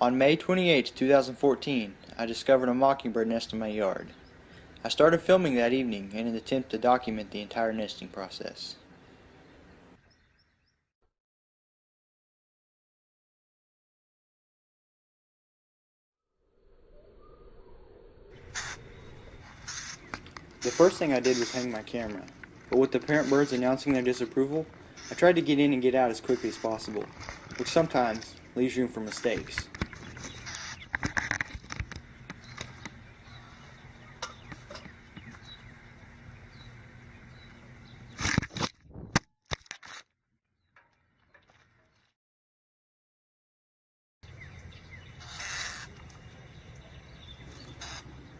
On May 28, 2014, I discovered a mockingbird nest in my yard. I started filming that evening in an attempt to document the entire nesting process. The first thing I did was hang my camera, but with the parent birds announcing their disapproval, I tried to get in and get out as quickly as possible, which sometimes leaves room for mistakes.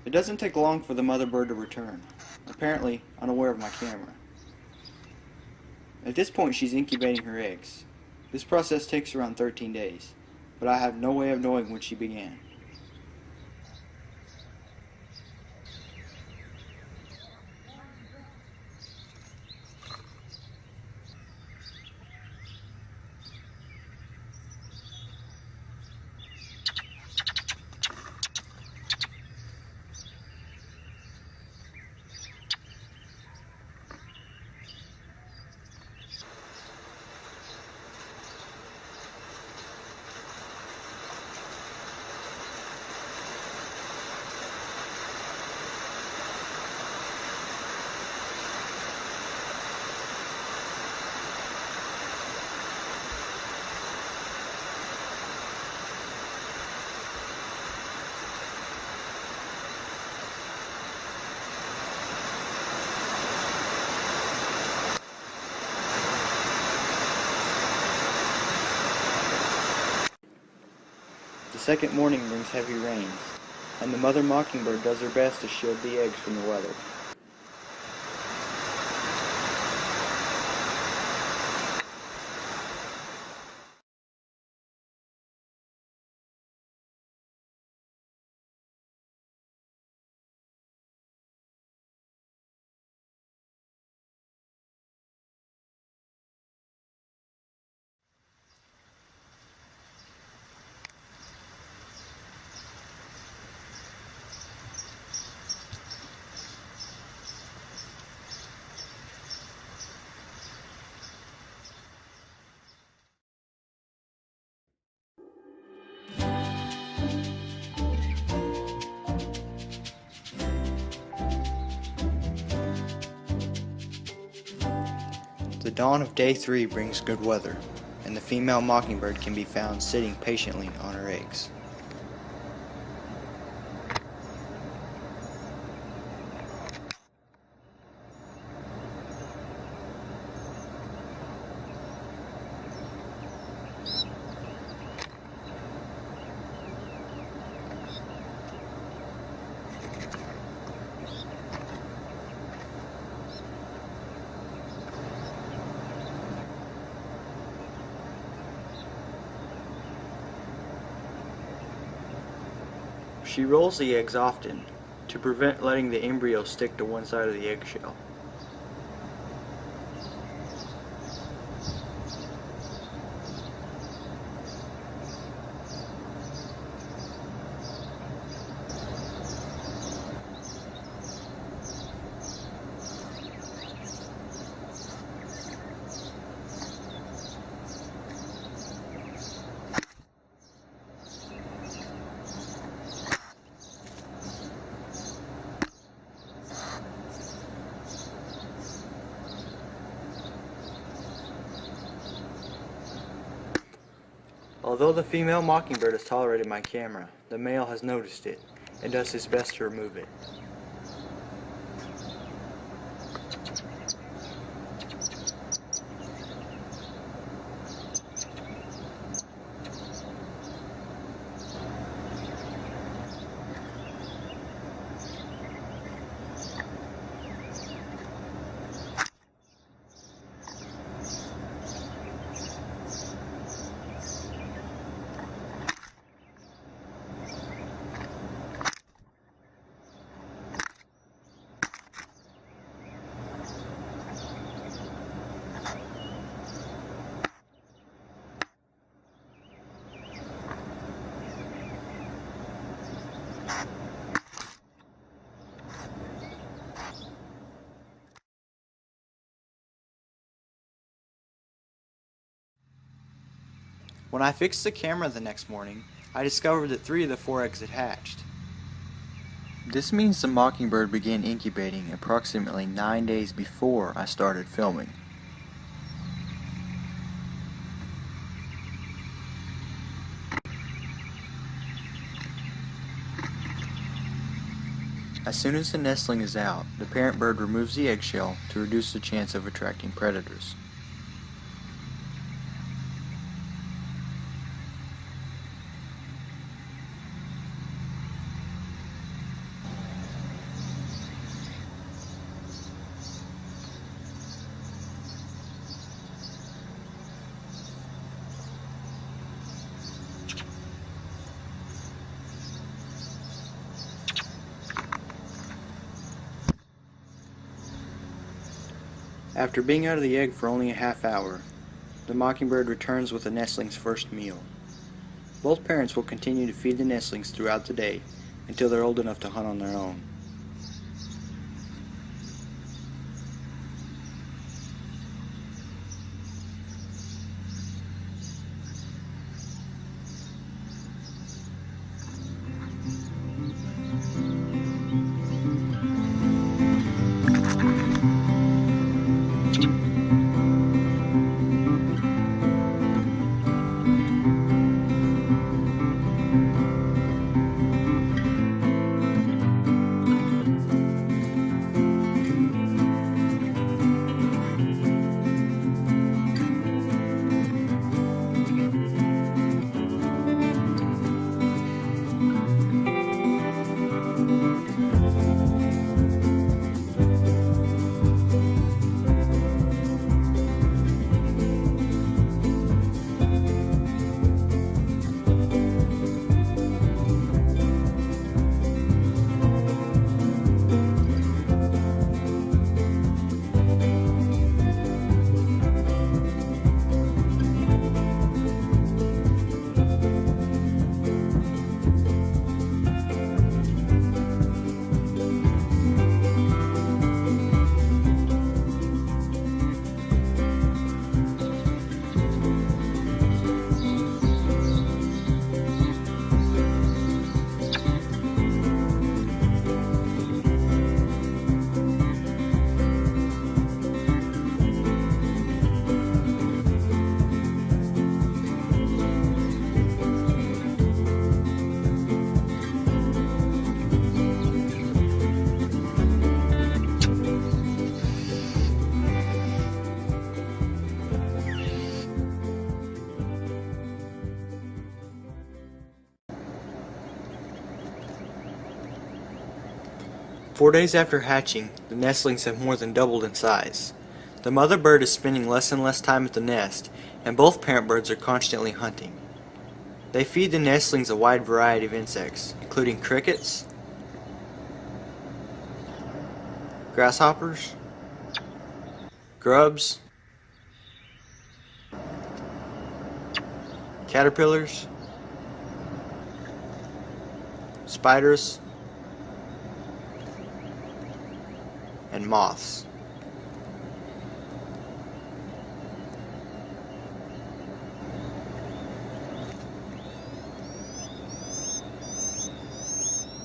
It doesn't take long for the mother bird to return, apparently unaware of my camera. At this point she's incubating her eggs. This process takes around 13 days, but I have no way of knowing when she began. The second morning brings heavy rains, and the mother mockingbird does her best to shield the eggs from the weather. The dawn of day 3 brings good weather, and the female mockingbird can be found sitting patiently on her eggs. She rolls the eggs often to prevent letting the embryo stick to one side of the eggshell. Although the female mockingbird has tolerated my camera, the male has noticed it and does his best to remove it. When I fixed the camera the next morning, I discovered that 3 of the 4 eggs had hatched. This means the mockingbird began incubating approximately 9 days before I started filming. As soon as the nestling is out, the parent bird removes the eggshell to reduce the chance of attracting predators. After being out of the egg for only a half hour, the mockingbird returns with the nestling's first meal. Both parents will continue to feed the nestlings throughout the day until they're old enough to hunt on their own. Four days after hatching, the nestlings have more than doubled in size. The mother bird is spending less and less time at the nest, and both parent birds are constantly hunting. They feed the nestlings a wide variety of insects, including crickets, grasshoppers, grubs, caterpillars, spiders, and moths.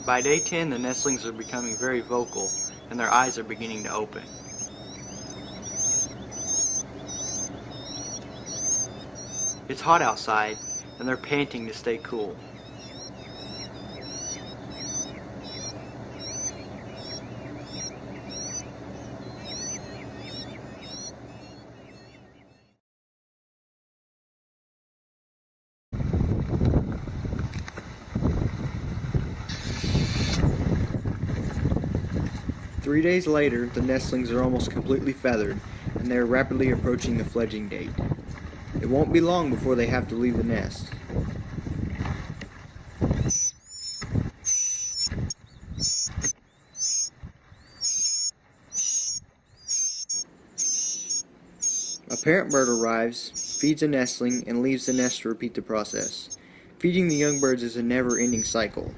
By day 10, the nestlings are becoming very vocal, and their eyes are beginning to open. It's hot outside, and they're panting to stay cool. Three days later, the nestlings are almost completely feathered, and they are rapidly approaching the fledging date. It won't be long before they have to leave the nest. A parent bird arrives, feeds a nestling, and leaves the nest to repeat the process. Feeding the young birds is a never-ending cycle.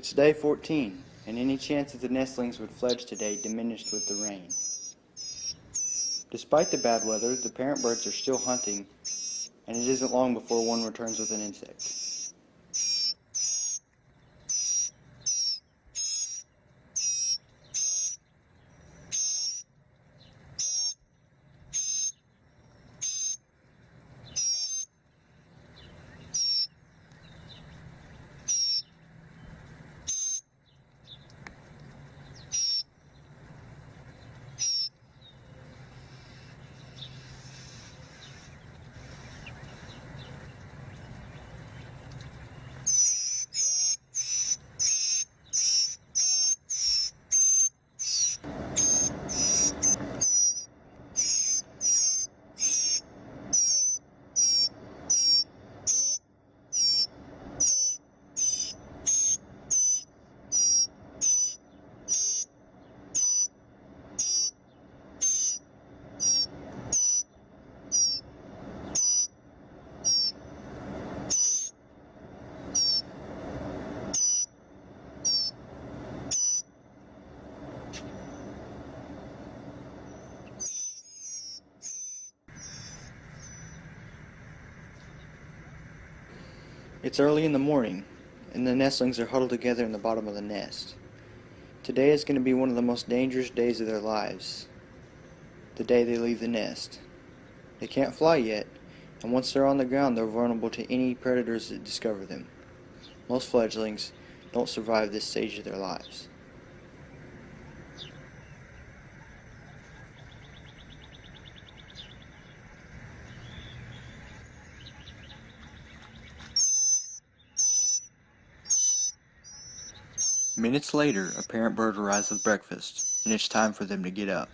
It's day 14, and any chance that the nestlings would fledge today diminished with the rain. Despite the bad weather, the parent birds are still hunting, and it isn't long before one returns with an insect. It's early in the morning, and the nestlings are huddled together in the bottom of the nest. Today is going to be one of the most dangerous days of their lives, the day they leave the nest. They can't fly yet, and once they're on the ground they're vulnerable to any predators that discover them. Most fledglings don't survive this stage of their lives. Minutes later, a parent bird arrives with breakfast, and it's time for them to get up.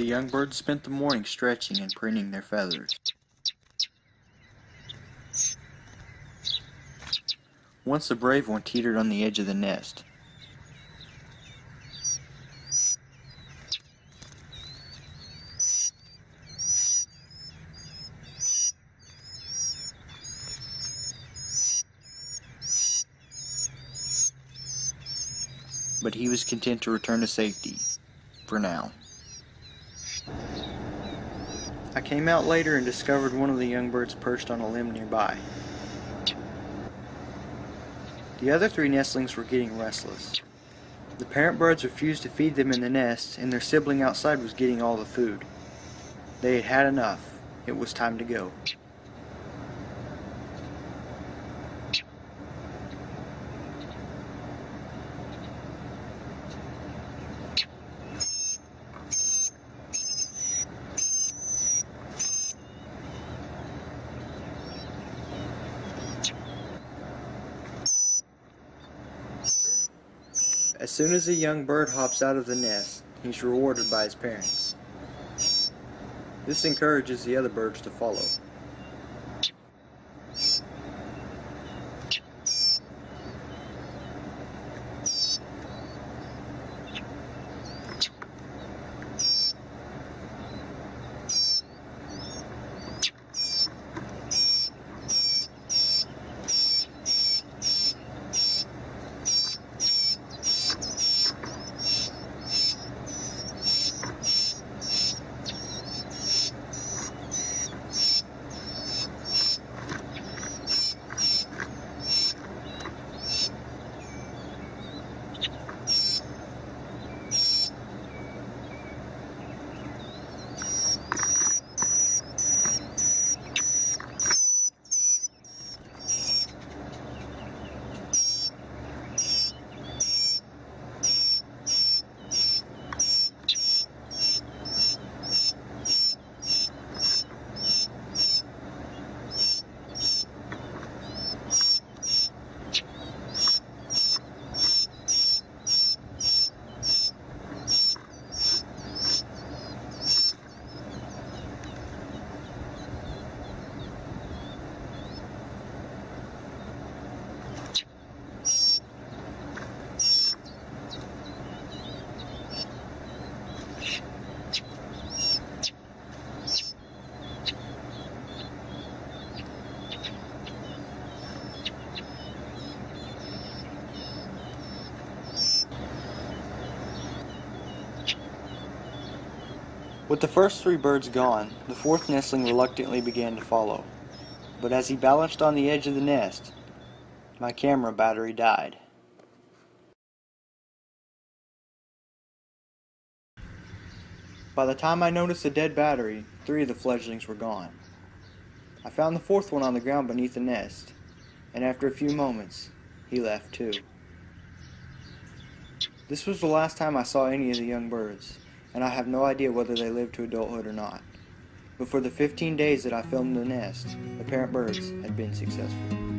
The young birds spent the morning stretching and preening their feathers. Once the brave one teetered on the edge of the nest. But he was content to return to safety, for now. I came out later and discovered one of the young birds perched on a limb nearby. The other three nestlings were getting restless. The parent birds refused to feed them in the nest, and their sibling outside was getting all the food. They had had enough. It was time to go. As soon as a young bird hops out of the nest, he's rewarded by his parents. This encourages the other birds to follow. With the first 3 birds gone, the 4th nestling reluctantly began to follow. But as he balanced on the edge of the nest, my camera battery died. By the time I noticed the dead battery, 3 of the fledglings were gone. I found the 4th one on the ground beneath the nest, and after a few moments, he left too. This was the last time I saw any of the young birds, and I have no idea whether they lived to adulthood or not. But for the 15 days that I filmed the nest, the parent birds had been successful.